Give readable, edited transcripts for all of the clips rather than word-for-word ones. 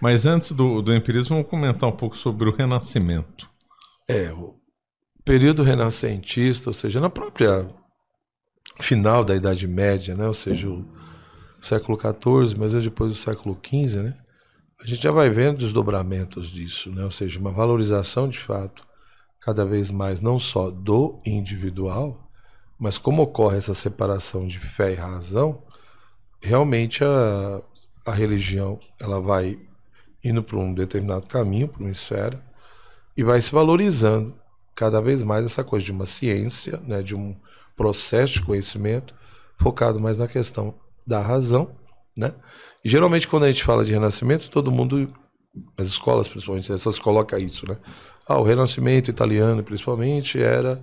Mas antes do empirismo, vamos comentar um pouco sobre o Renascimento. O período renascentista, ou seja, na própria final da Idade Média, né? Ou seja, o século XIV, mas depois do século XV, né? A gente já vai vendo desdobramentos disso, né? Ou seja, uma valorização de fato cada vez mais não só do individual, mas como ocorre essa separação de fé e razão, realmente a religião ela vai indo para um determinado caminho, para uma esfera, e vai se valorizando cada vez mais essa coisa de uma ciência, né, de um processo de conhecimento focado mais na questão da razão, né? E geralmente quando a gente fala de renascimento, todo mundo, as escolas principalmente, as pessoas colocam isso, né? O renascimento italiano principalmente era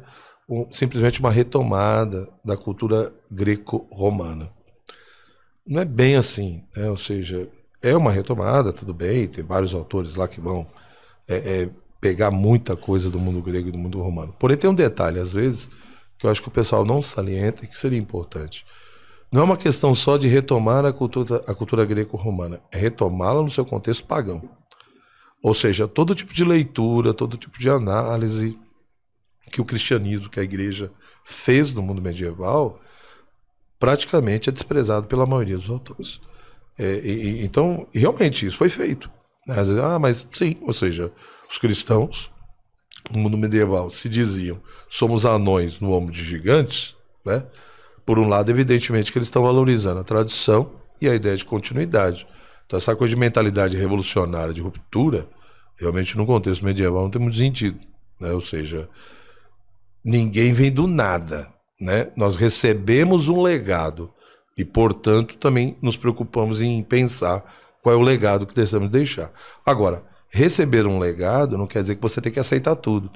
simplesmente uma retomada da cultura greco-romana. Não é bem assim, né? Ou seja, é uma retomada, tudo bem, tem vários autores lá que vão pegar muita coisa do mundo grego e do mundo romano. Porém tem um detalhe, às vezes, que eu acho que o pessoal não salienta e que seria importante. Não é uma questão só de retomar a cultura greco-romana, é retomá-la no seu contexto pagão. Ou seja, todo tipo de leitura, todo tipo de análise que o cristianismo, que a igreja fez no mundo medieval, praticamente é desprezado pela maioria dos autores. Então, realmente, isso foi feito. Às vezes, mas sim, ou seja, os cristãos no mundo medieval se diziam, somos anões no ombro de gigantes, né? Por um lado, evidentemente que eles estão valorizando a tradição e a ideia de continuidade. Então essa coisa de mentalidade revolucionária, de ruptura, realmente no contexto medieval não tem muito sentido, né? Ou seja, ninguém vem do nada, né? Nós recebemos um legado e, portanto, também nos preocupamos em pensar qual é o legado que devemos deixar. Agora, receber um legado não quer dizer que você tem que aceitar tudo.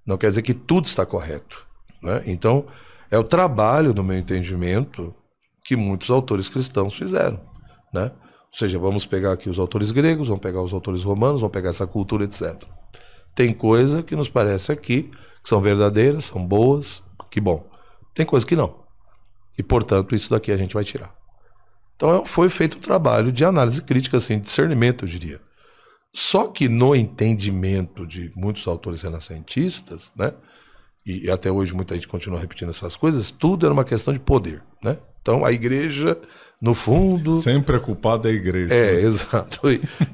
Não quer dizer que tudo está correto, né? Então, é o trabalho, no meu entendimento, que muitos autores cristãos fizeram, né? Ou seja, vamos pegar aqui os autores gregos, vamos pegar os autores romanos, vamos pegar essa cultura, etc. Tem coisa que nos parece aqui que são verdadeiras, são boas, que bom. Tem coisa que não. E, portanto, isso daqui a gente vai tirar. Então, foi feito um trabalho de análise crítica, assim, de discernimento, eu diria. Só que no entendimento de muitos autores renascentistas, né? E até hoje muita gente continua repetindo essas coisas, tudo era uma questão de poder, né? Então a igreja, no fundo... Sempre é culpada a igreja. Né? Exato.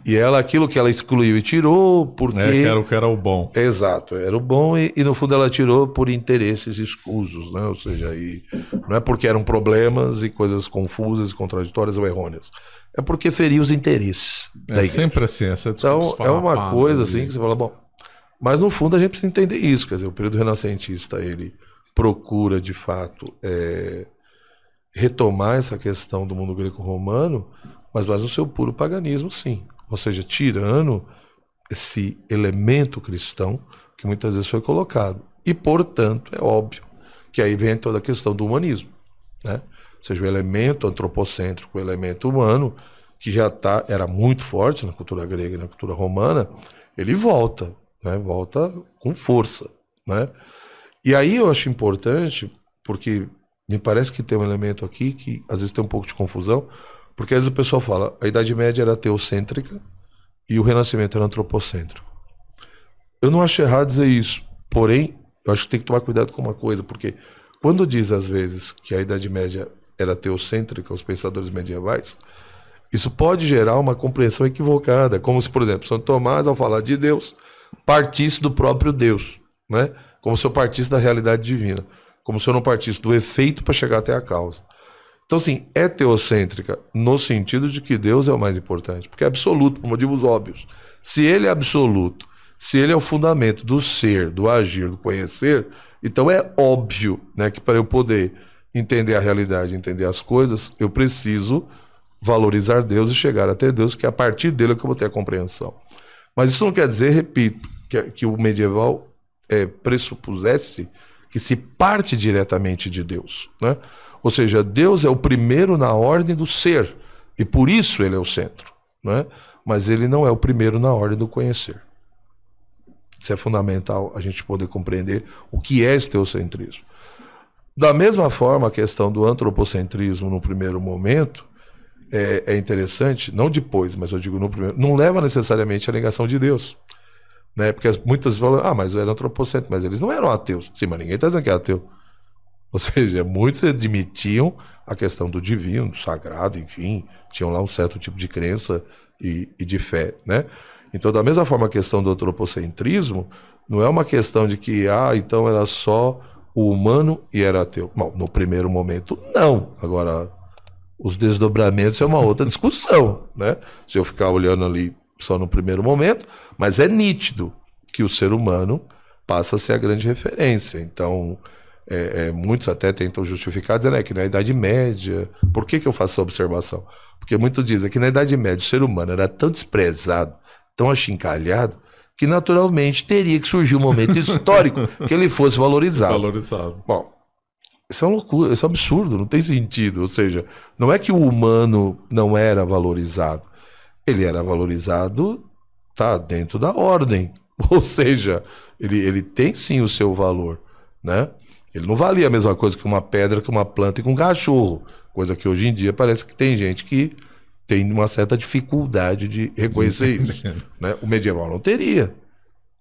E ela, aquilo que ela excluiu e tirou, porque... que era o bom. Exato, era o bom e no fundo ela tirou por interesses escusos, né? Ou seja, não é porque eram problemas e coisas confusas, contraditórias ou errôneas. É porque feria os interesses da igreja. Sempre assim, essa Então é uma coisa assim que você fala, bom... Mas, no fundo, a gente precisa entender isso. Quer dizer, o período renascentista, ele procura, de fato, retomar essa questão do mundo greco-romano, mas no seu puro paganismo, sim. Ou seja, tirando esse elemento cristão que muitas vezes foi colocado. E, portanto, é óbvio que aí vem toda a questão do humanismo, né? Ou seja, o elemento antropocêntrico, o elemento humano, que já era muito forte na cultura grega e na cultura romana, ele volta. Né, volta com força, né? E aí eu acho importante, porque me parece que tem um elemento aqui que às vezes tem um pouco de confusão, porque às vezes o pessoal fala, a Idade Média era teocêntrica e o Renascimento era antropocêntrico. Eu não acho errado dizer isso, porém, eu acho que tem que tomar cuidado com uma coisa, porque quando diz às vezes que a Idade Média era teocêntrica, os pensadores medievais, isso pode gerar uma compreensão equivocada, como se, por exemplo, Santo Tomás, ao falar de Deus, partisse do próprio Deus, né? Como se eu partisse da realidade divina, como se eu não partisse do efeito para chegar até a causa. Então, assim, é teocêntrica no sentido de que Deus é o mais importante, porque é absoluto, por motivos óbvios. Se ele é absoluto, se ele é o fundamento do ser, do agir, do conhecer, então é óbvio, né, que para eu poder entender a realidade, entender as coisas, eu preciso valorizar Deus e chegar até Deus, que é a partir dele que eu vou ter a compreensão. Mas isso não quer dizer, repito, que o medieval pressupusesse que se parte diretamente de Deus, né? Ou seja, Deus é o primeiro na ordem do ser, e por isso ele é o centro, né? Mas ele não é o primeiro na ordem do conhecer. Isso é fundamental a gente poder compreender o que é esse teocentrismo. Da mesma forma, a questão do antropocentrismo no primeiro momento, é interessante, não depois, mas eu digo no primeiro, não leva necessariamente à negação de Deus. Né? Porque muitas falam, mas eram antropocêntricos, mas eles não eram ateus. Sim, mas ninguém está dizendo que é ateu. Ou seja, muitos admitiam a questão do divino, do sagrado, enfim, tinham lá um certo tipo de crença e de fé, né? Então, da mesma forma, a questão do antropocentrismo não é uma questão de que, então era só o humano e era ateu. Bom, no primeiro momento, não. Agora, os desdobramentos é uma outra discussão, né? Se eu ficar olhando ali só no primeiro momento, mas é nítido que o ser humano passa a ser a grande referência. Então, muitos até tentam justificar, dizendo que na Idade Média... Por que eu faço essa observação? Porque muitos dizem que na Idade Média o ser humano era tão desprezado, tão achincalhado, que naturalmente teria que surgir um momento histórico que ele fosse valorizado. Bom, isso é uma loucura, isso é um absurdo, não tem sentido. Ou seja, não é que o humano não era valorizado. Ele era valorizado, dentro da ordem. Ou seja, ele tem sim o seu valor, né? Ele não valia a mesma coisa que uma pedra, que uma planta e que um cachorro. Coisa que hoje em dia parece que tem gente que tem uma certa dificuldade de reconhecer isso. Né? O medieval não teria.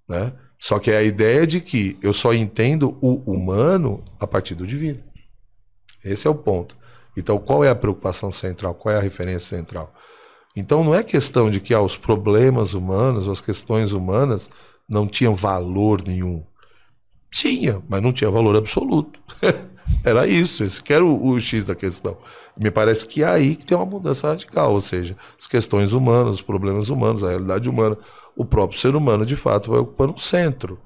Né? Só que é a ideia de que eu só entendo o humano a partir do divino. Esse é o ponto. Então, qual é a preocupação central? Qual é a referência central? Então, não é questão de que os problemas humanos, as questões humanas não tinham valor nenhum. Tinha, mas não tinha valor absoluto. Era isso, esse que era o X da questão. Me parece que é aí que tem uma mudança radical, ou seja, as questões humanas, os problemas humanos, a realidade humana, o próprio ser humano, de fato, vai ocupando o centro,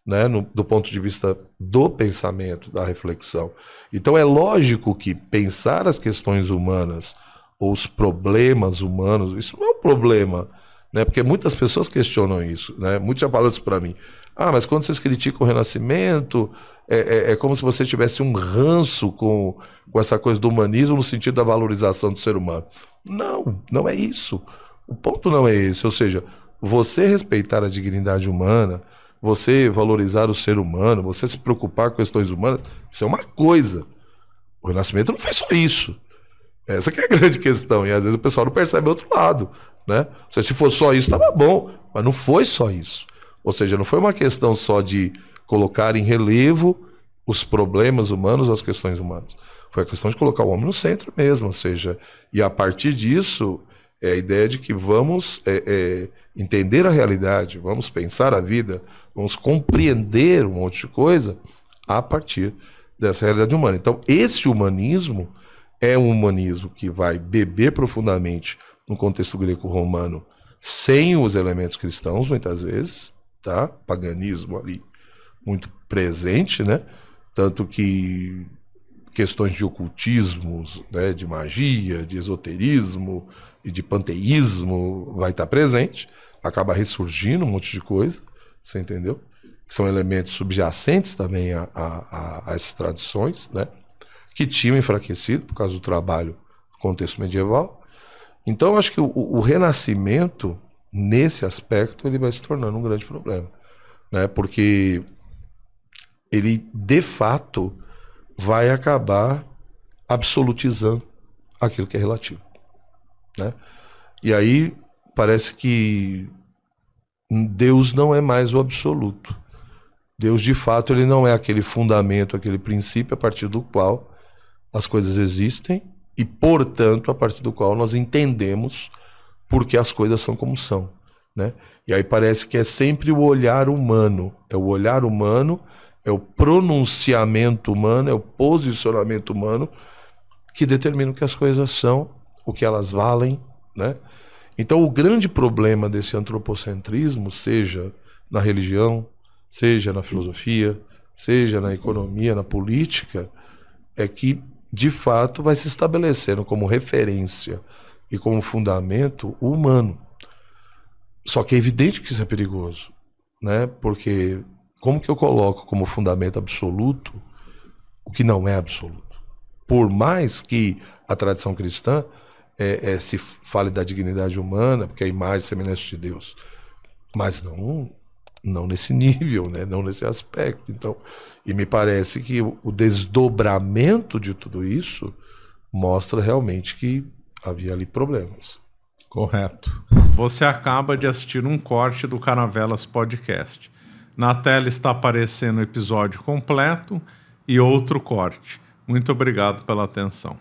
né, do ponto de vista do pensamento, da reflexão. Então é lógico que pensar as questões humanas ou os problemas humanos, isso não é um problema, né, porque muitas pessoas questionam isso, né, muitos já falam isso para mim. Mas quando vocês criticam o Renascimento, é como se você tivesse um ranço com essa coisa do humanismo no sentido da valorização do ser humano. Não, não é isso. O ponto não é esse. Ou seja, você respeitar a dignidade humana, você valorizar o ser humano, você se preocupar com questões humanas, isso é uma coisa. O Renascimento não fez só isso. Essa que é a grande questão. E às vezes o pessoal não percebe o outro lado. Né? Se fosse só isso, estava bom. Mas não foi só isso. Ou seja, não foi uma questão só de colocar em relevo os problemas humanos, as questões humanas. Foi a questão de colocar o homem no centro mesmo. Ou seja, e a partir disso, é a ideia de que vamos entender a realidade, vamos pensar a vida, vamos compreender um monte de coisa a partir dessa realidade humana. Então, esse humanismo é um humanismo que vai beber profundamente no contexto greco-romano, sem os elementos cristãos, muitas vezes, tá? Paganismo ali muito presente, né? Tanto que questões de ocultismos, né? De magia, de esoterismo e de panteísmo vai estar presente, acaba ressurgindo um monte de coisa, você entendeu? Que são elementos subjacentes também a essas tradições, né? Que tinham enfraquecido por causa do trabalho no contexto medieval. Então, eu acho que o Renascimento, nesse aspecto, ele vai se tornando um grande problema, né? Porque ele, de fato, vai acabar absolutizando aquilo que é relativo, né? E aí parece que Deus não é mais o absoluto. Deus, de fato, ele não é aquele fundamento, aquele princípio a partir do qual as coisas existem e, portanto, a partir do qual nós entendemos por que as coisas são como são, né? E aí parece que é sempre o olhar humano. É o olhar humano, é o pronunciamento humano, é o posicionamento humano que determina o que as coisas são, o que elas valem, né? Então o grande problema desse antropocentrismo, seja na religião, seja na filosofia, seja na economia, na política, é que, de fato, vai se estabelecendo como referência e como fundamento o humano. Só que é evidente que isso é perigoso, né? Porque como que eu coloco como fundamento absoluto o que não é absoluto? Por mais que a tradição cristã se fale da dignidade humana, porque é a imagem e semelhança de Deus, mas não nesse nível, né? Não nesse aspecto. Então, e me parece que o desdobramento de tudo isso mostra realmente que havia ali problemas. Correto. Você acaba de assistir um corte do Caravelas Podcast. Na tela está aparecendo o episódio completo e outro corte. Muito obrigado pela atenção.